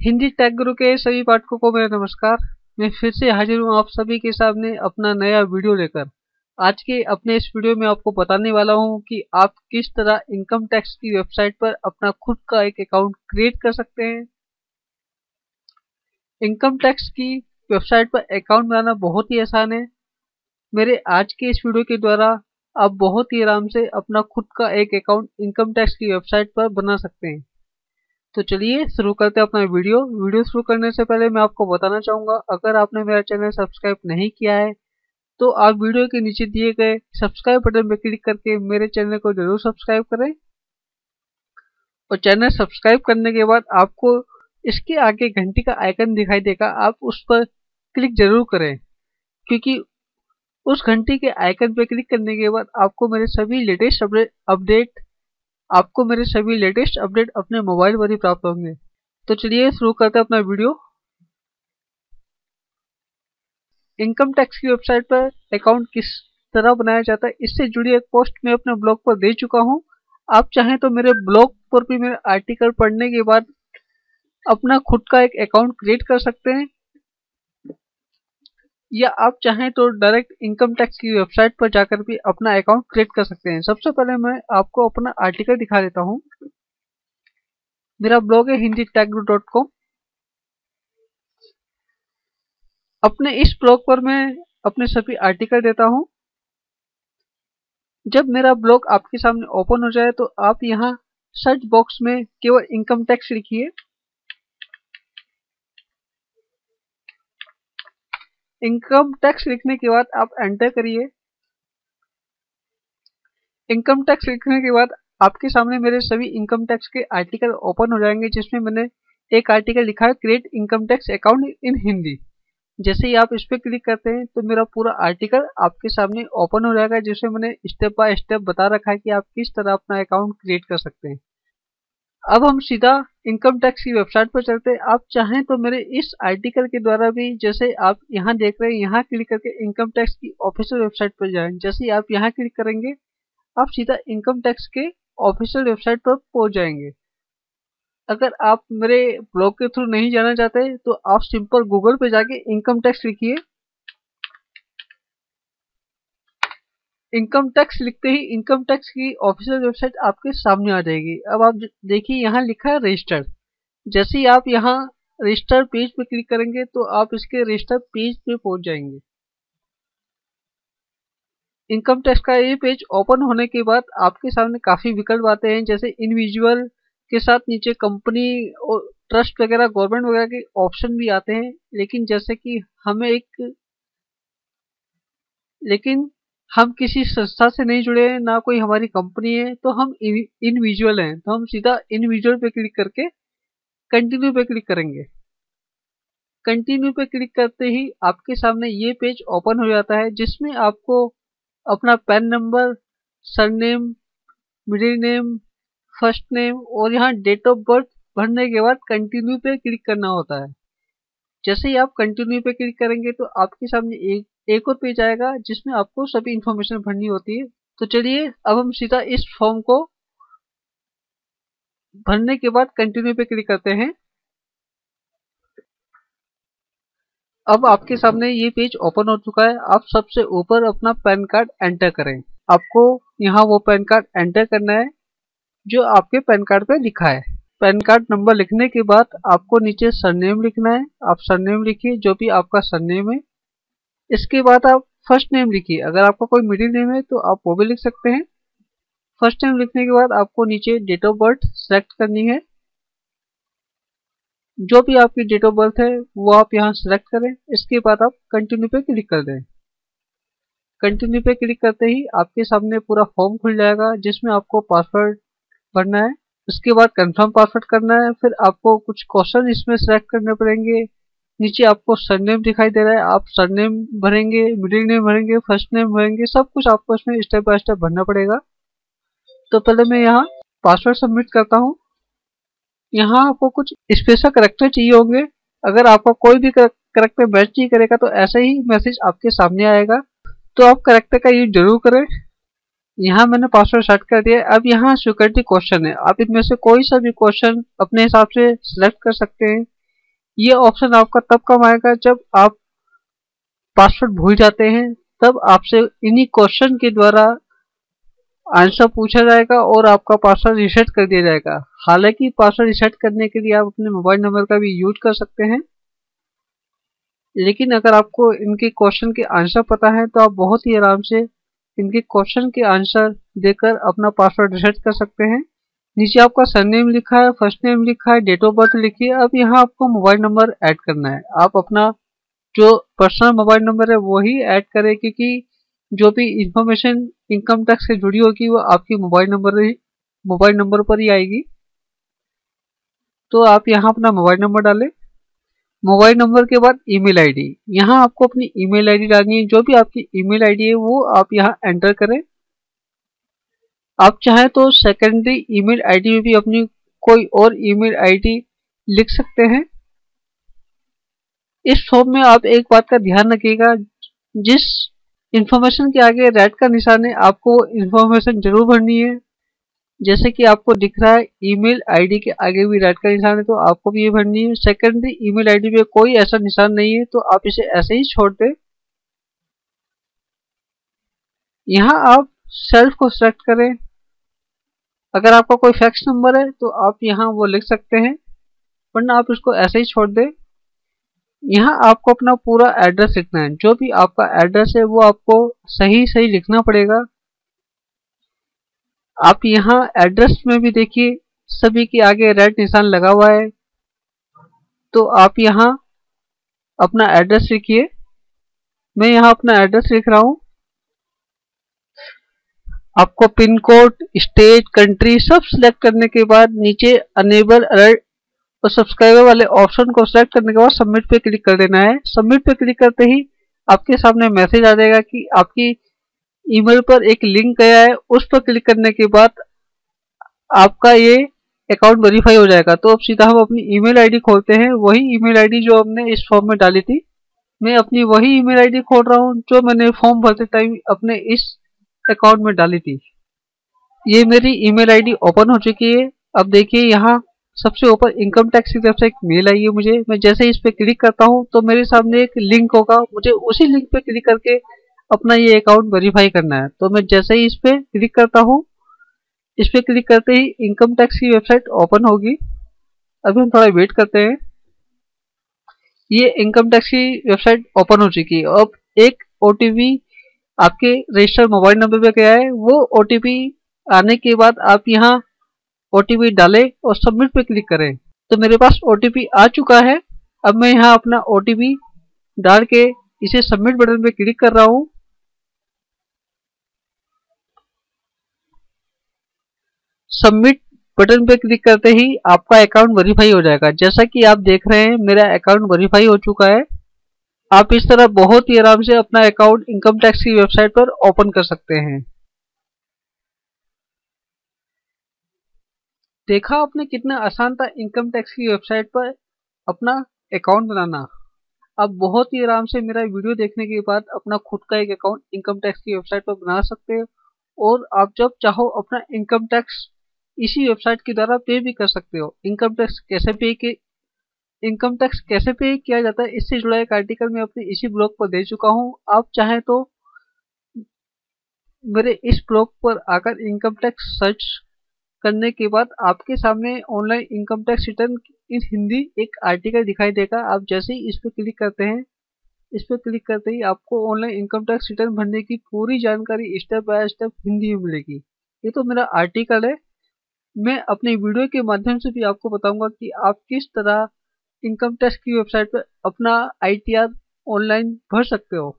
Hindi tag गुरु के सभी पाठकों को मेरा नमस्कार। मैं फिर से हाजिर हूँ आप सभी के सामने अपना नया वीडियो लेकर। आज के अपने इस वीडियो में आपको बताने वाला हूँ कि आप किस तरह इनकम टैक्स की वेबसाइट पर अपना खुद का एक अकाउंट क्रिएट कर सकते हैं। इनकम टैक्स की वेबसाइट पर अकाउंट बनाना बहुत ही आसान है। मेरे आज के इस वीडियो के द्वारा आप बहुत ही आराम से अपना खुद का एक अकाउंट इनकम टैक्स की वेबसाइट पर बना सकते हैं। तो चलिए शुरू करते हैं अपना वीडियो शुरू करने से पहले मैं आपको बताना चाहूँगा, अगर आपने मेरा चैनल सब्सक्राइब नहीं किया है तो आप वीडियो के नीचे दिए गए सब्सक्राइब बटन पर क्लिक करके मेरे चैनल को जरूर सब्सक्राइब करें। और चैनल सब्सक्राइब करने के बाद आपको इसके आगे घंटी का आइकन दिखाई देगा, आप उस पर क्लिक जरूर करें, क्योंकि उस घंटी के आइकन पर क्लिक करने के बाद आपको मेरे सभी लेटेस्ट अपडेट अपने मोबाइल पर ही प्राप्त होंगे। तो चलिए शुरू करते हैं अपना वीडियो। इनकम टैक्स की वेबसाइट पर अकाउंट किस तरह बनाया जाता है, इससे जुड़ी एक पोस्ट मैं अपने ब्लॉग पर दे चुका हूं। आप चाहें तो मेरे ब्लॉग पर भी मेरा आर्टिकल पढ़ने के बाद अपना खुद का एक अकाउंट क्रिएट कर सकते हैं, या आप चाहें तो डायरेक्ट इनकम टैक्स की वेबसाइट पर जाकर भी अपना अकाउंट क्रिएट कर सकते हैं। सबसे पहले मैं आपको अपना आर्टिकल दिखा देता हूं। मेरा ब्लॉग है hinditechguru.com। अपने इस ब्लॉग पर मैं अपने सभी आर्टिकल देता हूं। जब मेरा ब्लॉग आपके सामने ओपन हो जाए तो आप यहां सर्च बॉक्स में केवल इनकम टैक्स लिखिए। इनकम टैक्स लिखने के बाद आप एंटर करिए। इनकम टैक्स लिखने के बाद आपके सामने मेरे सभी इनकम टैक्स के आर्टिकल ओपन हो जाएंगे, जिसमें मैंने एक आर्टिकल लिखा है create income tax account in Hindi. जैसे ही आप इस पर क्लिक करते हैं तो मेरा पूरा आर्टिकल आपके सामने ओपन हो जाएगा, जिसमें मैंने स्टेप बाय स्टेप बता रखा है कि आप किस तरह अपना अकाउंट क्रिएट कर सकते हैं। अब हम सीधा इनकम टैक्स की वेबसाइट पर चलते हैं। आप चाहें तो मेरे इस आर्टिकल के द्वारा भी, जैसे आप यहाँ देख रहे हैं, यहाँ क्लिक करके इनकम टैक्स की ऑफिशियल वेबसाइट पर जाएं। जैसे ही आप यहाँ क्लिक करेंगे आप सीधा इनकम टैक्स के ऑफिशियल वेबसाइट पर पहुंच जाएंगे। अगर आप मेरे ब्लॉग के थ्रू नहीं जाना चाहते तो आप सिंपल गूगल पे जाके इनकम टैक्स लिखिए। इनकम टैक्स लिखते ही इनकम टैक्स की ऑफिशियल वेबसाइट आपके सामने आ जाएगी। अब आप देखिए यहाँ लिखा है रजिस्टर। जैसे ही आप यहाँ रजिस्टर पेज पे क्लिक करेंगे तो आप इसके रजिस्टर पेज पे पहुंच जाएंगे। इनकम टैक्स का ये पेज ओपन होने के बाद आपके सामने काफी विकल्प आते हैं, जैसे इंडिविजुअल के साथ नीचे कंपनी और ट्रस्ट वगैरह गवर्नमेंट वगैरह के ऑप्शन भी आते हैं। लेकिन हम किसी संस्था से नहीं जुड़े हैं, ना कोई हमारी कंपनी है, तो हम इंडिविजुअल हैं, तो हम सीधा इंडिविजुअल पे क्लिक करके कंटिन्यू पे क्लिक करेंगे। कंटिन्यू पे क्लिक करते ही आपके सामने ये पेज ओपन हो जाता है, जिसमें आपको अपना pan number, surname, middle name, first name और यहाँ डेट ऑफ बर्थ भरने के बाद कंटिन्यू पे क्लिक करना होता है। जैसे ही आप कंटिन्यू पे क्लिक करेंगे तो आपके सामने एक और पेज आएगा, जिसमें आपको सभी इंफॉर्मेशन भरनी होती है। तो चलिए अब हम सीधा इस फॉर्म को भरने के बाद कंटिन्यू पे क्लिक करते हैं। अब आपके सामने ये पेज ओपन हो चुका है। आप सबसे ऊपर अपना पैन कार्ड एंटर करें। आपको यहाँ वो पैन कार्ड एंटर करना है जो आपके पैन कार्ड पे लिखा है। पैन कार्ड नंबर लिखने के बाद आपको नीचे सरनेम लिखना है। आप सरनेम लिखिए, जो भी आपका सरनेम है। इसके बाद आप फर्स्ट नेम लिखिए। अगर आपका कोई मिडिल नेम है तो आप वो भी लिख सकते हैं। फर्स्ट नेम लिखने के बाद आपको नीचे डेट ऑफ बर्थ सेलेक्ट करनी है। जो भी आपकी डेट ऑफ बर्थ है वो आप यहाँ सेलेक्ट करें। इसके बाद आप कंटिन्यू पे क्लिक कर दें। कंटिन्यू पे क्लिक करते ही आपके सामने पूरा फॉर्म खुल जाएगा, जिसमें आपको पासवर्ड भरना है। उसके बाद कंफर्म पासवर्ड करना है। फिर आपको कुछ क्वेश्चन इसमें सेलेक्ट करने पड़ेंगे। नीचे आपको सरनेम दिखाई दे रहा है, आप सरनेम भरेंगे, मिडिल नेम भरेंगे, फर्स्ट नेम भरेंगे, सब कुछ आपको इसमें स्टेप बाय स्टेप भरना पड़ेगा। तो पहले मैं यहाँ पासवर्ड सबमिट करता हूँ। यहाँ आपको कुछ स्पेशल करैक्टर चाहिए होंगे। अगर आपका कोई भी करैक्टर मैच नहीं करेगा तो ऐसे ही मैसेज आपके सामने आएगा, तो आप करैक्टर का यूज जरूर करें। यहाँ मैंने पासवर्ड सेट कर दिया। अब यहाँ सिक्योरिटी क्वेश्चन है, आप इनमें से कोई सा भी क्वेश्चन अपने हिसाब से सिलेक्ट कर सकते हैं। ये ऑप्शन आपका तब काम आएगा जब आप पासवर्ड भूल जाते हैं, तब आपसे इन्हीं क्वेश्चन के द्वारा आंसर पूछा जाएगा और आपका पासवर्ड रीसेट कर दिया जाएगा। हालांकि पासवर्ड रीसेट करने के लिए आप अपने मोबाइल नंबर का भी यूज कर सकते हैं, लेकिन अगर आपको इनके क्वेश्चन के आंसर पता है तो आप बहुत ही आराम से इनके क्वेश्चन के आंसर देकर अपना पासवर्ड रीसेट कर सकते हैं। नीचे आपका सरनेम लिखा है, फर्स्ट नेम लिखा है, डेट ऑफ बर्थ लिखी है। अब यहाँ आपको मोबाइल नंबर ऐड करना है। आप अपना जो पर्सनल मोबाइल नंबर है वही ऐड करें, क्योंकि जो भी इंफॉर्मेशन इनकम टैक्स से जुड़ी होगी वो आपकी मोबाइल नंबर पर ही आएगी। तो आप यहाँ अपना मोबाइल नंबर डालें। मोबाइल नंबर के बाद ईमेल आईडी, यहाँ आपको अपनी ईमेल आईडी डालनी है। जो भी आपकी ईमेल आईडी है वो आप यहाँ एंटर करें। आप चाहें तो सेकेंडरी ईमेल आईडी में भी अपनी कोई और ईमेल आईडी लिख सकते हैं। इस फॉर्म में आप एक बात का ध्यान रखिएगा, जिस इंफॉर्मेशन के आगे रेड का निशान है आपको वो इंफॉर्मेशन जरूर भरनी है। जैसे कि आपको दिख रहा है ईमेल आईडी के आगे भी रेड का निशान है, तो आपको भी ये भरनी है। सेकेंडरी ईमेल आईडी में कोई ऐसा निशान नहीं है, तो आप इसे ऐसे ही छोड़ दें। यहाँ आप सेल्फ को सिलेक्ट करें। अगर आपका कोई फैक्स नंबर है तो आप यहाँ वो लिख सकते हैं, वरना आप इसको ऐसे ही छोड़ दें। यहाँ आपको अपना पूरा एड्रेस लिखना है। जो भी आपका एड्रेस है वो आपको सही सही लिखना पड़ेगा। आप यहाँ एड्रेस में भी देखिए सभी के आगे रेड निशान लगा हुआ है, तो आप यहाँ अपना एड्रेस लिखिए। मैं यहाँ अपना एड्रेस लिख रहा हूँ। आपको पिन कोड, स्टेट, कंट्री सब सिलेक्ट करने के बाद नीचे अनेबल अलर्ट और सब्सक्राइबर वाले ऑप्शन को सिलेक्ट करने के बाद सबमिट पे क्लिक कर देना है। सबमिट पे क्लिक करते ही आपके सामने मैसेज आ जाएगा कि आपकी ईमेल पर एक लिंक गया है। उस पर क्लिक करने के बाद आपका ये अकाउंट वेरीफाई हो जाएगा। तो अब सीधा हम अपनी ईमेल आईडी खोलते हैं, वही ईमेल आईडी जो हमने इस फॉर्म में डाली थी। मैं अपनी वही ईमेल आईडी खोल रहा हूँ जो मैंने फॉर्म भरते टाइम अपने इस अकाउंट में डाली थी। ये मेरी ईमेल आईडी ओपन हो चुकी है। अब देखिए यहाँ सबसे ऊपर इनकम टैक्स की तरफ से एक मेल आई है मुझे। मैं जैसे ही इस पे क्लिक करता हूँ तो मेरे सामने एक लिंक होगा, मुझे उसी लिंक पे क्लिक करके अपना ये अकाउंट वेरीफाई करना है। तो मैं जैसे ही इस पे क्लिक करता हूँ, इस पे क्लिक करते ही इनकम टैक्स की वेबसाइट ओपन होगी। अभी हम थोड़ा वेट करते हैं। ये इनकम टैक्स की वेबसाइट ओपन हो चुकी है। अब एक ओटीपी आपके रजिस्टर्ड मोबाइल नंबर पे गया है। वो ओटीपी आने के बाद आप यहाँ ओटीपी डालें और सबमिट पे क्लिक करें। तो मेरे पास ओटीपी आ चुका है। अब मैं यहाँ अपना ओटीपी डाल के इसे सबमिट बटन पे क्लिक कर रहा हूँ। सबमिट बटन पे क्लिक करते ही आपका अकाउंट वेरीफाई हो जाएगा। जैसा कि आप देख रहे हैं मेरा अकाउंट वेरीफाई हो चुका है। आप इस तरह बहुत ही आराम से अपना अकाउंट इनकम टैक्स की वेबसाइट पर ओपन कर सकते हैं। देखा आपने कितना आसान था इनकम टैक्स की वेबसाइट पर अपना अकाउंट बनाना। आप बहुत ही आराम से मेरा वीडियो देखने के बाद अपना खुद का एक अकाउंट इनकम टैक्स की वेबसाइट पर बना सकते हो, और आप जब चाहो अपना इनकम टैक्स इसी वेबसाइट के द्वारा पे भी कर सकते हो। इनकम टैक्स कैसे पे किया जाता है इससे जुड़ा एक आर्टिकल मैं अपने इसी ब्लॉग पर दे चुका हूँ। आप चाहें तो मेरे इस ब्लॉग पर आकर इनकम टैक्स सर्च करने के बाद आपके सामने ऑनलाइन इनकम टैक्स रिटर्न इन हिंदी एक आर्टिकल दिखाई देगा। आप जैसे ही इस पर क्लिक करते हैं, इस पर क्लिक करते ही आपको ऑनलाइन इनकम टैक्स रिटर्न भरने की पूरी जानकारी स्टेप बाय स्टेप हिंदी में मिलेगी। ये तो मेरा आर्टिकल है। मैं अपने वीडियो के माध्यम से भी आपको बताऊंगा कि आप किस तरह इनकम टैक्स की वेबसाइट पर अपना आईटीआर ऑनलाइन भर सकते हो।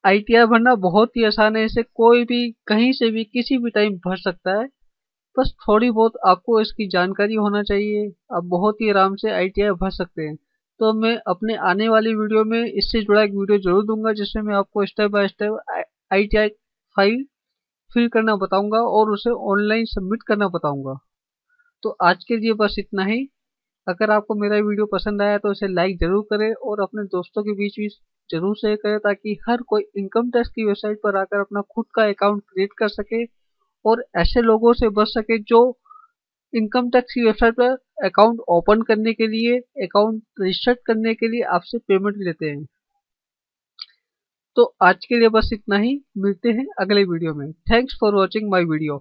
आईटीआर भरना बहुत ही आसान है। इसे कोई भी कहीं से भी किसी भी टाइम भर सकता है। बस थोड़ी बहुत आपको इसकी जानकारी होना चाहिए। आप बहुत ही आराम से आईटीआर भर सकते हैं। तो मैं अपने आने वाली वीडियो में इससे जुड़ा एक वीडियो जरूर दूंगा, जिसमें मैं आपको step by step ITR file fill करना बताऊंगा और उसे ऑनलाइन सबमिट करना बताऊंगा। तो आज के लिए बस इतना ही। अगर आपको मेरा वीडियो पसंद आया तो इसे लाइक जरूर करें और अपने दोस्तों के बीच भी जरूर शेयर करें, ताकि हर कोई इनकम टैक्स की वेबसाइट पर आकर अपना खुद का अकाउंट क्रिएट कर सके और ऐसे लोगों से बच सके जो इनकम टैक्स की वेबसाइट पर अकाउंट ओपन करने के लिए, अकाउंट रजिस्टर्ड करने के लिए आपसे पेमेंट लेते हैं। तो आज के लिए बस इतना ही, मिलते हैं अगले वीडियो में। Thanks for watching my video.